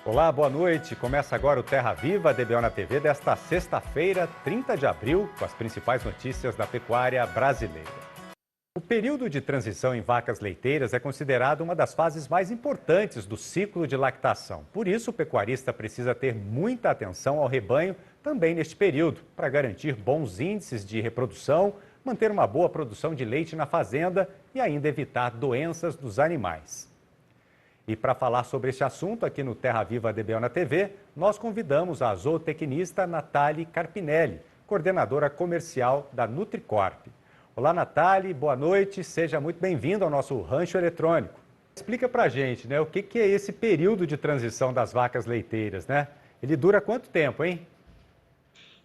Olá, boa noite. Começa agora o Terra Viva DBO na TV desta sexta-feira, 30 de abril, com as principais notícias da pecuária brasileira. O período de transição em vacas leiteiras é considerado uma das fases mais importantes do ciclo de lactação. Por isso, o pecuarista precisa ter muita atenção ao rebanho também neste período, para garantir bons índices de reprodução, manter uma boa produção de leite na fazenda e ainda evitar doenças dos animais. E para falar sobre este assunto aqui no Terra Viva DBO na TV, nós convidamos a zootecnista Natália Carpinelli, coordenadora comercial da Nutricorp. Olá, Natália, boa noite, seja muito bem-vindo ao nosso rancho eletrônico. Explica para a gente, o que é esse período de transição das vacas leiteiras, Ele dura quanto tempo, hein?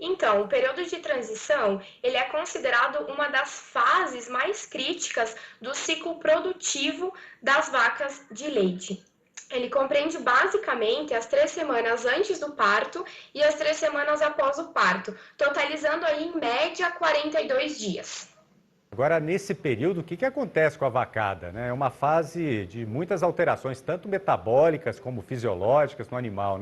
Então, o período de transição, ele é considerado uma das fases mais críticas do ciclo produtivo das vacas de leite. Ele compreende basicamente as 3 semanas antes do parto e as 3 semanas após o parto, totalizando aí em média 42 dias. Agora, nesse período, o que acontece com a vacada? É uma fase de muitas alterações, tanto metabólicas como fisiológicas no animal,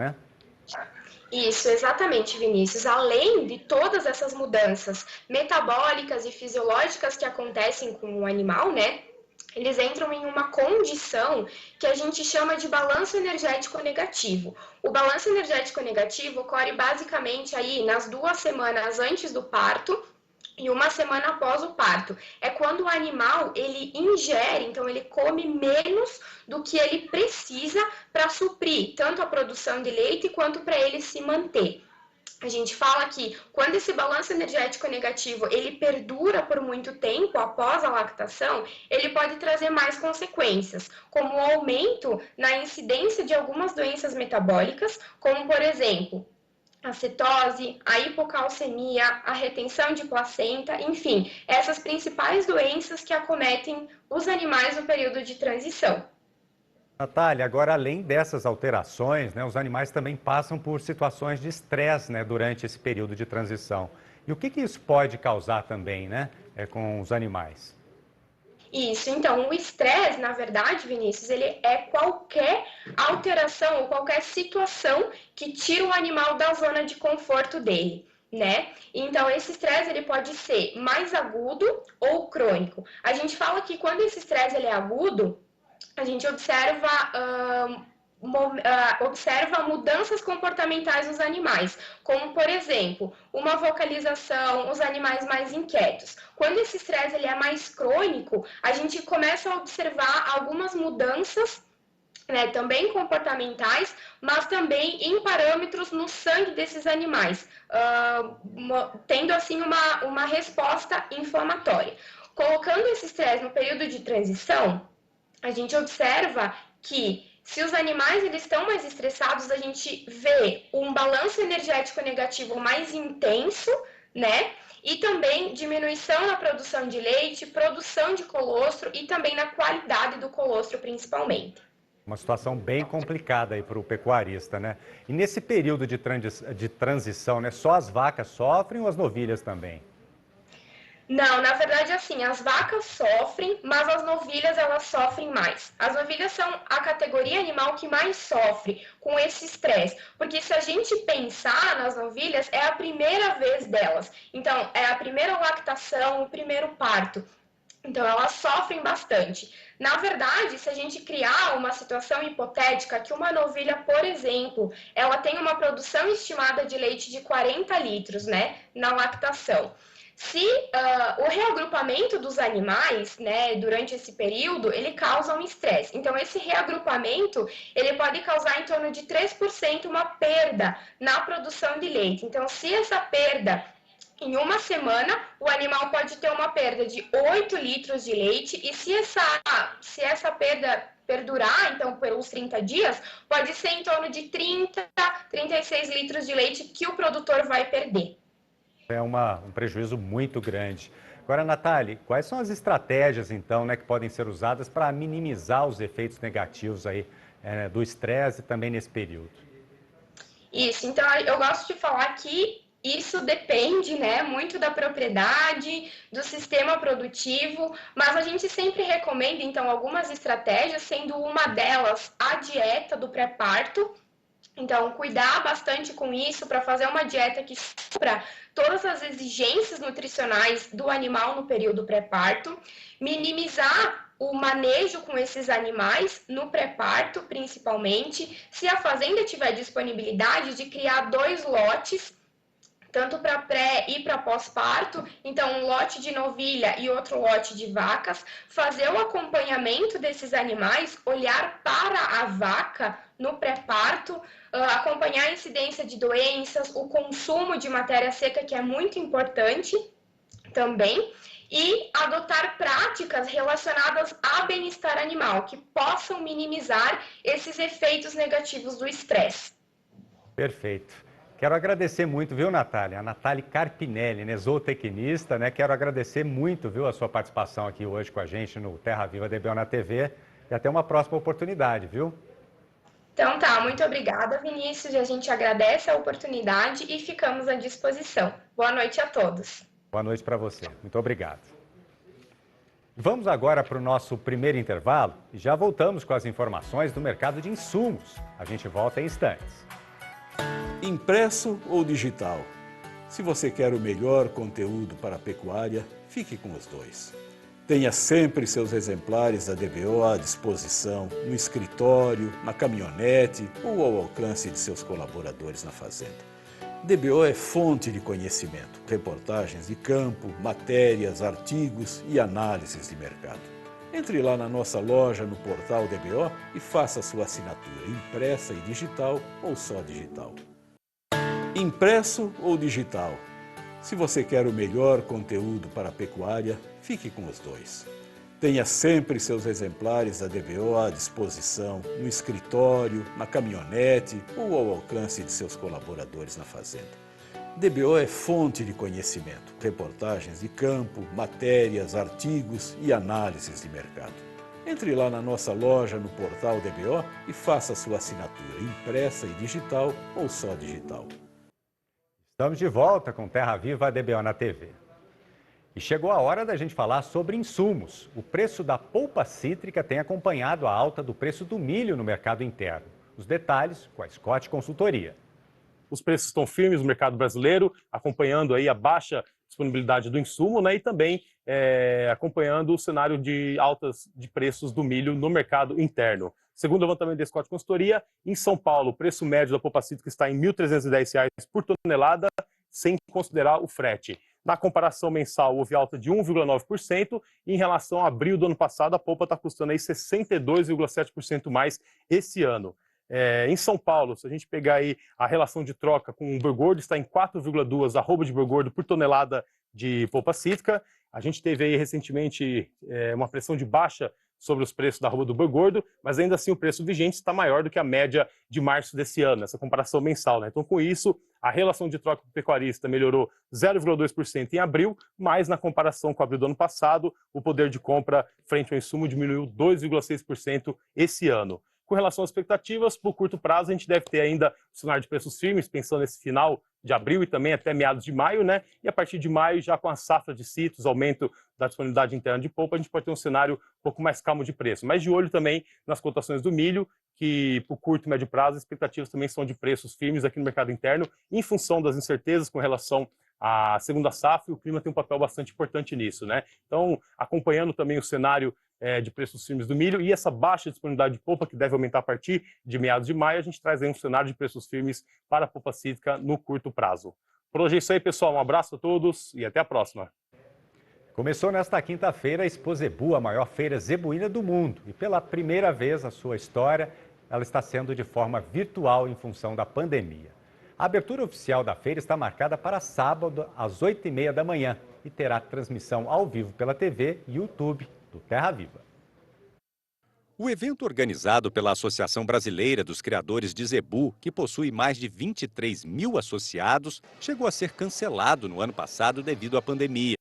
Isso, exatamente, Vinícius. Além de todas essas mudanças metabólicas e fisiológicas que acontecem com o animal, eles entram em uma condição que a gente chama de balanço energético negativo. O balanço energético negativo ocorre basicamente aí nas 2 semanas antes do parto e 1 semana após o parto. É quando o animal ele ingere, então ele come menos do que ele precisa para suprir tanto a produção de leite quanto para ele se manter. A gente fala que quando esse balanço energético negativo ele perdura por muito tempo após a lactação, ele pode trazer mais consequências, como o aumento na incidência de algumas doenças metabólicas, como por exemplo, a cetose, a hipocalcemia, a retenção de placenta, enfim, essas principais doenças que acometem os animais no período de transição. Natália, agora além dessas alterações, os animais também passam por situações de estresse, durante esse período de transição. E o que isso pode causar também, com os animais? Isso, então, o estresse, na verdade, Vinícius, ele é qualquer alteração ou qualquer situação que tira o animal da zona de conforto dele. Então, esse estresse ele pode ser mais agudo ou crônico. A gente fala que quando esse estresse ele é agudo, a gente observa mudanças comportamentais nos animais, como, por exemplo, uma vocalização, os animais mais inquietos. Quando esse estresse ele é mais crônico, a gente começa a observar algumas mudanças também comportamentais, mas também em parâmetros no sangue desses animais, tendo assim uma resposta inflamatória. Colocando esse estresse no período de transição, a gente observa que se os animais eles estão mais estressados, a gente vê um balanço energético negativo mais intenso, E também diminuição na produção de leite, produção de colostro e também na qualidade do colostro, principalmente. Uma situação bem complicada aí para o pecuarista, E nesse período de transição, só as vacas sofrem ou as novilhas também? Não, na verdade, assim, as vacas sofrem, mas as novilhas, elas sofrem mais. As novilhas são a categoria animal que mais sofre com esse estresse, porque se a gente pensar nas novilhas, é a primeira vez delas. Então, é a primeira lactação, o primeiro parto. Então, elas sofrem bastante. Na verdade, se a gente criar uma situação hipotética que uma novilha, por exemplo, ela tem uma produção estimada de leite de 40 litros, na lactação. Se o reagrupamento dos animais, durante esse período, ele causa um estresse. Então, esse reagrupamento, ele pode causar em torno de 3% uma perda na produção de leite. Então, se essa perda em 1 semana, o animal pode ter uma perda de 8 litros de leite e se essa perda perdurar, então, pelos 30 dias, pode ser em torno de 30, 36 litros de leite que o produtor vai perder. É um prejuízo muito grande. Agora, Natália, quais são as estratégias, então, que podem ser usadas para minimizar os efeitos negativos aí, do estresse também nesse período? Isso, então eu gosto de falar que isso depende, muito da propriedade, do sistema produtivo, mas a gente sempre recomenda, então, algumas estratégias, sendo uma delas a dieta do pré-parto, Então, cuidar bastante com isso para fazer uma dieta que supra todas as exigências nutricionais do animal no período pré-parto, minimizar o manejo com esses animais no pré-parto, principalmente, se a fazenda tiver disponibilidade de criar 2 lotes, tanto para pré e para pós-parto, então um lote de novilha e outro lote de vacas, fazer o acompanhamento desses animais, olhar para a vaca no pré-parto, acompanhar a incidência de doenças, o consumo de matéria seca, que é muito importante também, e adotar práticas relacionadas a bem-estar animal, que possam minimizar esses efeitos negativos do estresse. Perfeito. Quero agradecer muito, viu, Natália? A Natália Carpinelli, né, zootecnista, né? Quero agradecer muito, viu, a sua participação aqui hoje com a gente no Terra Viva DBO na TV e até uma próxima oportunidade, viu? Então tá, muito obrigada, Vinícius. A gente agradece a oportunidade e ficamos à disposição. Boa noite a todos. Boa noite para você. Muito obrigado. Vamos agora para o nosso primeiro intervalo e já voltamos com as informações do mercado de insumos. A gente volta em instantes. Impresso ou digital? Se você quer o melhor conteúdo para a pecuária, fique com os dois. Tenha sempre seus exemplares da DBO à disposição, no escritório, na caminhonete ou ao alcance de seus colaboradores na fazenda. DBO é fonte de conhecimento, reportagens de campo, matérias, artigos e análises de mercado. Entre lá na nossa loja no portal DBO e faça sua assinatura impressa e digital ou só digital. Impresso ou digital? Se você quer o melhor conteúdo para a pecuária, fique com os dois. Tenha sempre seus exemplares da DBO à disposição, no escritório, na caminhonete ou ao alcance de seus colaboradores na fazenda. DBO é fonte de conhecimento, reportagens de campo, matérias, artigos e análises de mercado. Entre lá na nossa loja no portal DBO e faça sua assinatura impressa e digital ou só digital. Estamos de volta com Terra Viva DBO na TV. E chegou a hora da gente falar sobre insumos. O preço da polpa cítrica tem acompanhado a alta do preço do milho no mercado interno. Os detalhes com a Scott Consultoria. Os preços estão firmes no mercado brasileiro, acompanhando aí a baixa disponibilidade do insumo, né, e também acompanhando o cenário de altas de preços do milho no mercado interno. Segundo o levantamento da Scott Consultoria, em São Paulo, o preço médio da polpa cítrica está em R$ 1.310 por tonelada, sem considerar o frete. Na comparação mensal, houve alta de 1,9% e em relação a abril do ano passado, a polpa está custando aí 62,7% mais esse ano. Em São Paulo, se a gente pegar aí a relação de troca com o boi gordo, está em 4,2 arroba de boi gordo por tonelada de polpa cítrica. A gente teve aí recentemente uma pressão de baixa sobre os preços da arroba do boi gordo, mas ainda assim o preço vigente está maior do que a média de março desse ano, essa comparação mensal, né? Então, com isso, a relação de troca com o pecuarista melhorou 0,2% em abril, mas na comparação com abril do ano passado, o poder de compra frente ao insumo diminuiu 2,6% esse ano. Com relação às expectativas, por curto prazo, a gente deve ter ainda o cenário de preços firmes, pensando nesse final de abril e também até meados de maio, né? E a partir de maio, já com a safra de citros, aumento da disponibilidade interna de polpa, a gente pode ter um cenário um pouco mais calmo de preço. Mas de olho também nas cotações do milho, que por curto e médio prazo, as expectativas também são de preços firmes aqui no mercado interno, em função das incertezas com relação à segunda safra, e o clima tem um papel bastante importante nisso, né? Então, acompanhando também o cenário de preços firmes do milho e essa baixa disponibilidade de polpa, que deve aumentar a partir de meados de maio, a gente traz aí um cenário de preços firmes para a polpa cítrica no curto prazo. Por hoje é isso aí, pessoal. Um abraço a todos e até a próxima. Começou nesta quinta-feira a Expo Zebu, a maior feira zebuína do mundo. E pela primeira vez a sua história, ela está sendo de forma virtual em função da pandemia. A abertura oficial da feira está marcada para sábado, às 8h30 da manhã, e terá transmissão ao vivo pela TV e YouTube do Terra Viva. O evento organizado pela Associação Brasileira dos Criadores de Zebu, que possui mais de 23 mil associados, chegou a ser cancelado no ano passado devido à pandemia.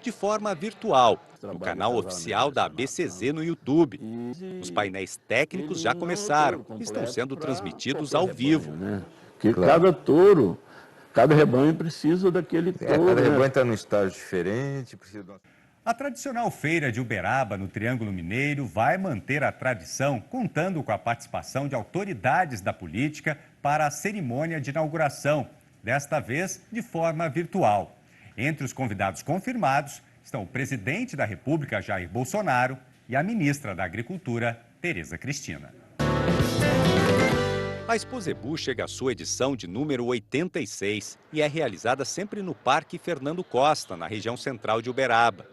De forma virtual, no canal oficial da ABCZ no YouTube. Os painéis técnicos já começaram e estão sendo transmitidos ao vivo. Que cada touro, cada rebanho precisa daquele touro. Cada rebanho está num estágio diferente. A tradicional feira de Uberaba, no Triângulo Mineiro, vai manter a tradição, contando com a participação de autoridades da política para a cerimônia de inauguração, desta vez de forma virtual. Entre os convidados confirmados estão o presidente da República, Jair Bolsonaro, e a ministra da Agricultura, Tereza Cristina. A Expo Zebu chega à sua edição de número 86 e é realizada sempre no Parque Fernando Costa, na região central de Uberaba.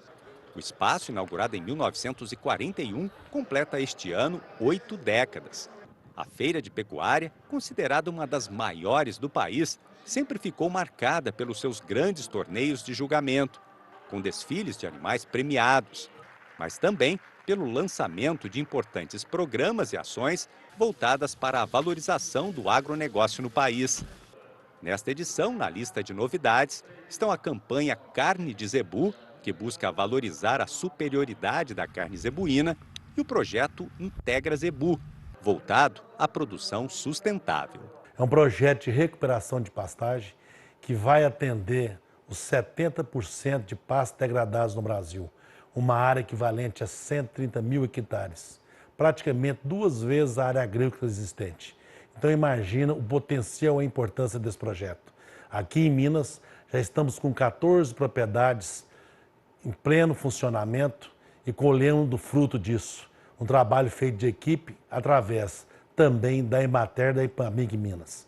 O espaço, inaugurado em 1941, completa este ano 8 décadas. A feira de pecuária, considerada uma das maiores do país, sempre ficou marcada pelos seus grandes torneios de julgamento, com desfiles de animais premiados, mas também pelo lançamento de importantes programas e ações voltadas para a valorização do agronegócio no país. Nesta edição, na lista de novidades, estão a campanha Carne de Zebu, que busca valorizar a superioridade da carne zebuína, e o projeto Integra Zebu, voltado à produção sustentável. É um projeto de recuperação de pastagem que vai atender os 70% de pastos degradados no Brasil, uma área equivalente a 130 mil hectares, praticamente 2 vezes a área agrícola existente. Então imagina o potencial e a importância desse projeto. Aqui em Minas já estamos com 14 propriedades em pleno funcionamento e colhendo o fruto disso. Um trabalho feito de equipe através também da Emater e da Ipamig Minas.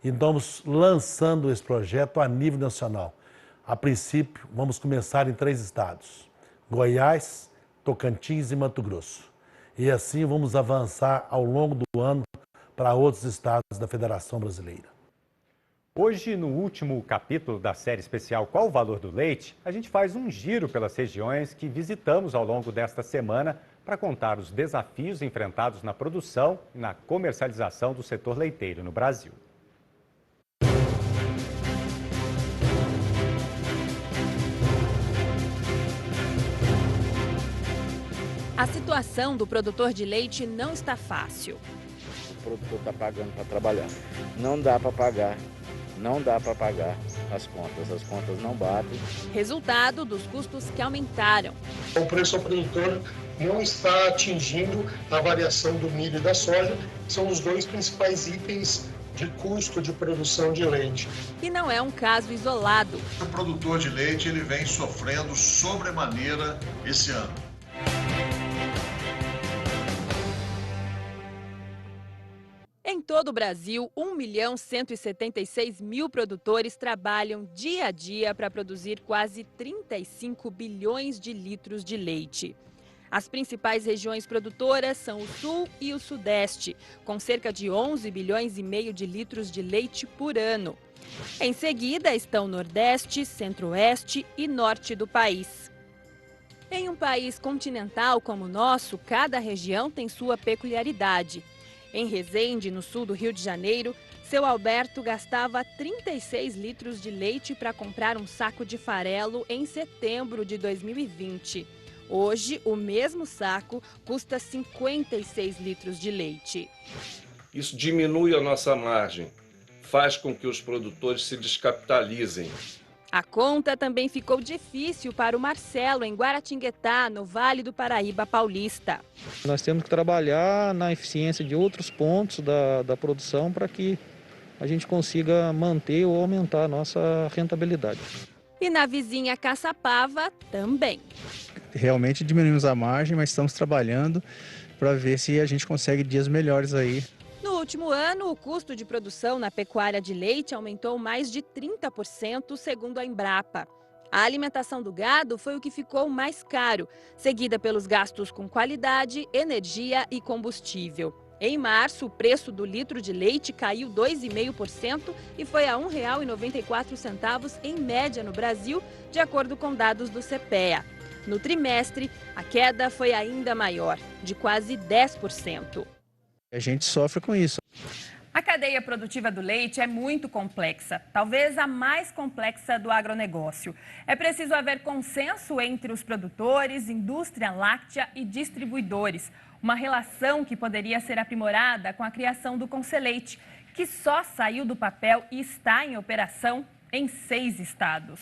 E estamos lançando esse projeto a nível nacional. A princípio, vamos começar em 3 estados: Goiás, Tocantins e Mato Grosso. E assim vamos avançar ao longo do ano para outros estados da Federação Brasileira. Hoje, no último capítulo da série especial Qual o Valor do Leite?, a gente faz um giro pelas regiões que visitamos ao longo desta semana para contar os desafios enfrentados na produção e na comercialização do setor leiteiro no Brasil. A situação do produtor de leite não está fácil. O produtor está pagando para trabalhar. Não dá para pagar. Não dá para pagar as contas não batem. Resultado dos custos que aumentaram. O preço ao produtor não está atingindo a variação do milho e da soja, que são os 2 principais itens de custo de produção de leite. E não é um caso isolado. O produtor de leite ele vem sofrendo sobremaneira esse ano. Em todo o Brasil, 1.176.000 produtores trabalham dia a dia para produzir quase 35 bilhões de litros de leite. As principais regiões produtoras são o Sul e o Sudeste, com cerca de 11 bilhões e meio de litros de leite por ano. Em seguida estão Nordeste, Centro-Oeste e Norte do país. Em um país continental como o nosso, cada região tem sua peculiaridade. Em Resende, no sul do Rio de Janeiro, seu Alberto gastava 36 litros de leite para comprar um saco de farelo em setembro de 2020. Hoje, o mesmo saco custa 56 litros de leite. Isso diminui a nossa margem, faz com que os produtores se descapitalizem. A conta também ficou difícil para o Marcelo, em Guaratinguetá, no Vale do Paraíba Paulista. Nós temos que trabalhar na eficiência de outros pontos da produção para que a gente consiga manter ou aumentar a nossa rentabilidade. E na vizinha Caçapava também. Realmente diminuímos a margem, mas estamos trabalhando para ver se a gente consegue dias melhores aí. No último ano, o custo de produção na pecuária de leite aumentou mais de 30%, segundo a Embrapa. A alimentação do gado foi o que ficou mais caro, seguida pelos gastos com qualidade, energia e combustível. Em março, o preço do litro de leite caiu 2,5% e foi a R$ 1,94 em média no Brasil, de acordo com dados do CPEA. No trimestre, a queda foi ainda maior, de quase 10%. A gente sofre com isso. A cadeia produtiva do leite é muito complexa, talvez a mais complexa do agronegócio. É preciso haver consenso entre os produtores, indústria láctea e distribuidores. Uma relação que poderia ser aprimorada com a criação do Conselheite, que só saiu do papel e está em operação em 6 estados.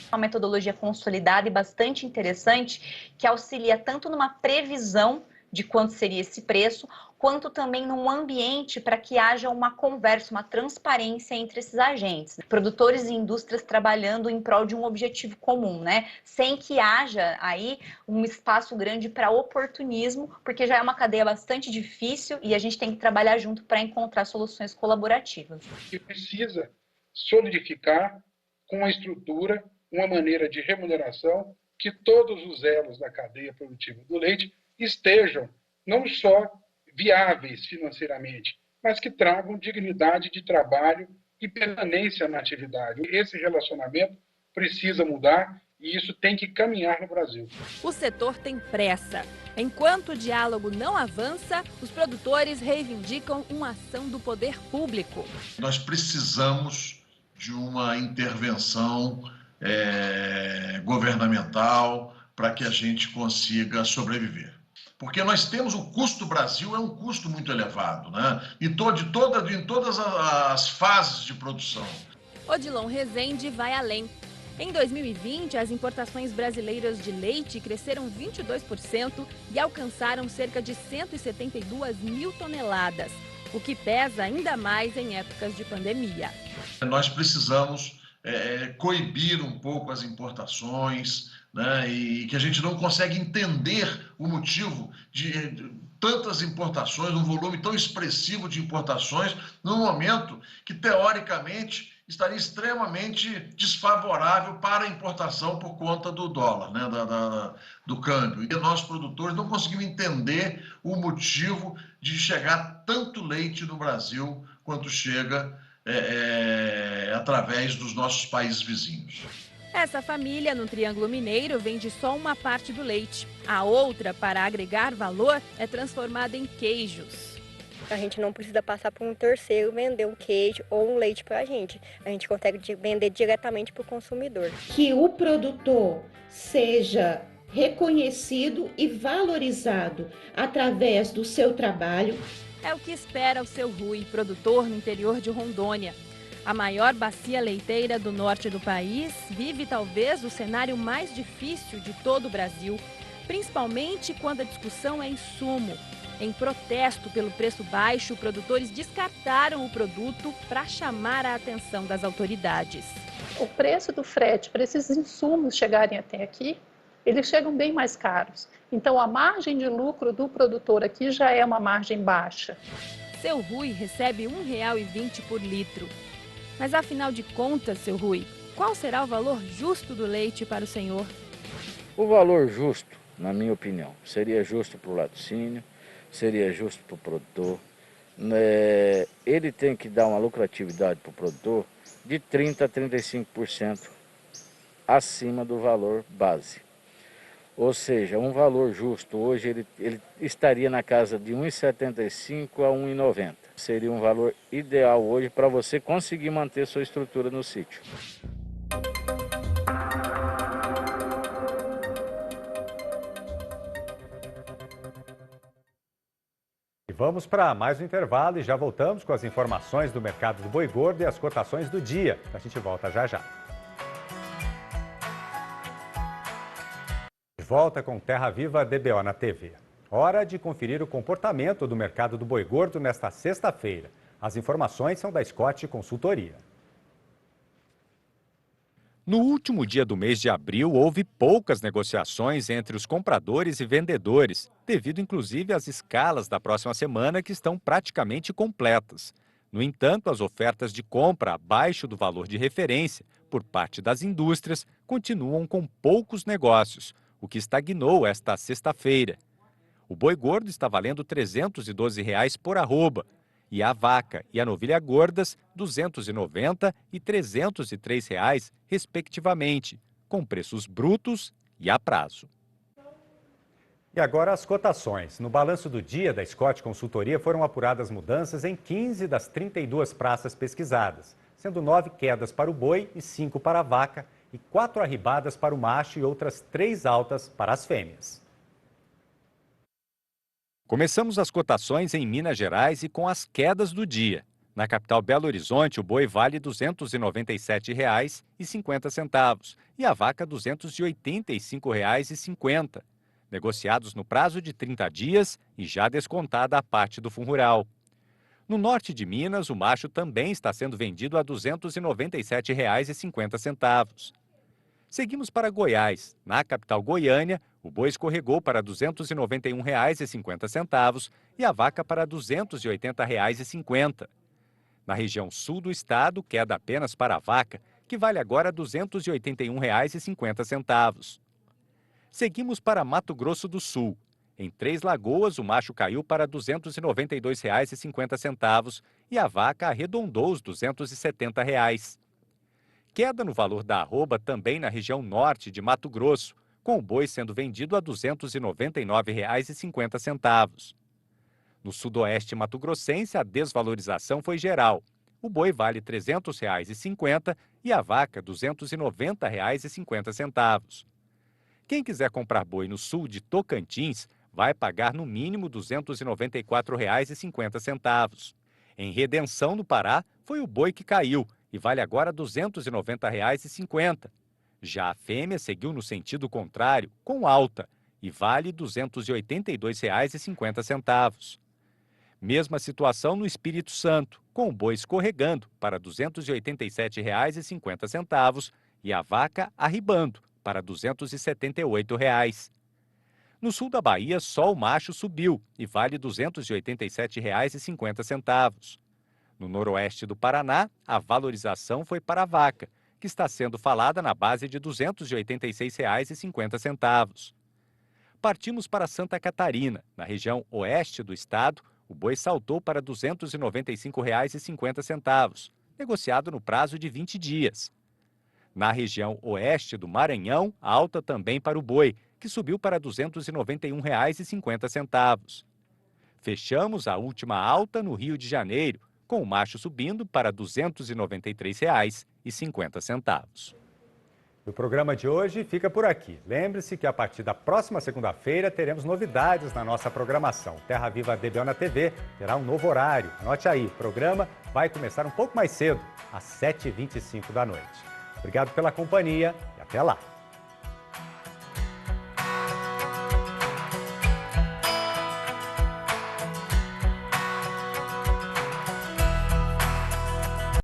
Uma metodologia consolidada e bastante interessante que auxilia tanto numa previsão de quanto seria esse preço, quanto também num ambiente para que haja uma conversa, uma transparência entre esses agentes. Produtores e indústrias trabalhando em prol de um objetivo comum, né? Sem que haja aí um espaço grande para oportunismo, porque já é uma cadeia bastante difícil e a gente tem que trabalhar junto para encontrar soluções colaborativas. E precisa solidificar com uma estrutura, uma maneira de remuneração que todos os elos da cadeia produtiva do leite estejam não só viáveis financeiramente, mas que tragam dignidade de trabalho e permanência na atividade. Esse relacionamento precisa mudar e isso tem que caminhar no Brasil. O setor tem pressa. Enquanto o diálogo não avança, os produtores reivindicam uma ação do poder público. Nós precisamos de uma intervenção governamental para que a gente consiga sobreviver. Porque nós temos o custo do Brasil, é um custo muito elevado, né? Em todas as fases de produção. Odilon Rezende vai além. Em 2020, as importações brasileiras de leite cresceram 22% e alcançaram cerca de 172 mil toneladas, o que pesa ainda mais em épocas de pandemia. Nós precisamos coibir um pouco as importações, né, e que a gente não consegue entender o motivo de tantas importações, um volume tão expressivo de importações, num momento que, teoricamente, estaria extremamente desfavorável para a importação por conta do dólar, né, do câmbio. E nós, produtores, não conseguimos entender o motivo de chegar tanto leite no Brasil quanto chega através dos nossos países vizinhos. Essa família, no Triângulo Mineiro, vende só uma parte do leite. A outra, para agregar valor, é transformada em queijos. A gente não precisa passar por um terceiro vender um queijo ou um leite para a gente. A gente consegue vender diretamente para o consumidor. Que o produtor seja reconhecido e valorizado através do seu trabalho. É o que espera o seu Rui, produtor no interior de Rondônia. A maior bacia leiteira do norte do país vive talvez o cenário mais difícil de todo o Brasil, principalmente quando a discussão é insumo. Em protesto pelo preço baixo, produtores descartaram o produto para chamar a atenção das autoridades. O preço do frete para esses insumos chegarem até aqui, eles chegam bem mais caros. Então a margem de lucro do produtor aqui já é uma margem baixa. Seu Rui recebe R$ 1,20 por litro. Mas afinal de contas, seu Rui, qual será o valor justo do leite para o senhor? O valor justo, na minha opinião, seria justo para o laticínio, seria justo para o produtor. Ele tem que dar uma lucratividade para o produtor de 30% a 35% acima do valor base. Ou seja, um valor justo hoje ele estaria na casa de R$ 1,75 a R$ 1,90. Seria um valor ideal hoje para você conseguir manter sua estrutura no sítio. E vamos para mais um intervalo e já voltamos com as informações do mercado do boi gordo e as cotações do dia. A gente volta já já. De volta com Terra Viva DBO na TV. Hora de conferir o comportamento do mercado do boi gordo nesta sexta-feira. As informações são da Scott Consultoria. No último dia do mês de abril, houve poucas negociações entre os compradores e vendedores, devido inclusive às escalas da próxima semana que estão praticamente completas. No entanto, as ofertas de compra abaixo do valor de referência por parte das indústrias continuam com poucos negócios, o que estagnou esta sexta-feira. O boi gordo está valendo R$ 312 por arroba e a vaca e a novilha gordas R$ 290 e R$ 303, respectivamente, com preços brutos e a prazo. E agora as cotações. No balanço do dia da Scott Consultoria foram apuradas mudanças em 15 das 32 praças pesquisadas, sendo 9 quedas para o boi e 5 para a vaca e 4 arribadas para o macho e outras 3 altas para as fêmeas. Começamos as cotações em Minas Gerais e com as quedas do dia. Na capital Belo Horizonte, o boi vale R$ 297,50 e a vaca R$ 285,50, negociados no prazo de 30 dias e já descontada a parte do fundo rural. No norte de Minas, o macho também está sendo vendido a R$ 297,50. Seguimos para Goiás. Na capital Goiânia, o boi escorregou para R$ 291,50 e a vaca para R$ 280,50. Na região sul do estado, queda apenas para a vaca, que vale agora R$ 281,50. Seguimos para Mato Grosso do Sul. Em Três Lagoas, o macho caiu para R$ 292,50 e a vaca arredondou os R$ 270. Queda no valor da arroba também na região norte de Mato Grosso, com o boi sendo vendido a R$ 299,50. No sudoeste mato-grossense, a desvalorização foi geral. O boi vale R$ 300,50 e a vaca R$ 290,50. Quem quiser comprar boi no sul de Tocantins vai pagar no mínimo R$ 294,50. Em Redenção, no Pará, foi o boi que caiu e vale agora R$ 290,50. Já a fêmea seguiu no sentido contrário, com alta, e vale R$ 282,50. Mesma situação no Espírito Santo, com o boi escorregando para R$ 287,50 e a vaca arribando para R$ 278. No sul da Bahia, só o macho subiu e vale R$ 287,50. No noroeste do Paraná, a valorização foi para a vaca, que está sendo falada na base de R$ 286,50. Partimos para Santa Catarina. Na região oeste do estado, o boi saltou para R$ 295,50, negociado no prazo de 20 dias. Na região oeste do Maranhão, alta também para o boi, que subiu para R$ 291,50. Fechamos a última alta no Rio de Janeiro, com o macho subindo para R$ 293,50. O programa de hoje fica por aqui. Lembre-se que a partir da próxima segunda-feira teremos novidades na nossa programação. Terra Viva DBO na TV terá um novo horário. Anote aí, o programa vai começar um pouco mais cedo, às 7h25 da noite. Obrigado pela companhia e até lá.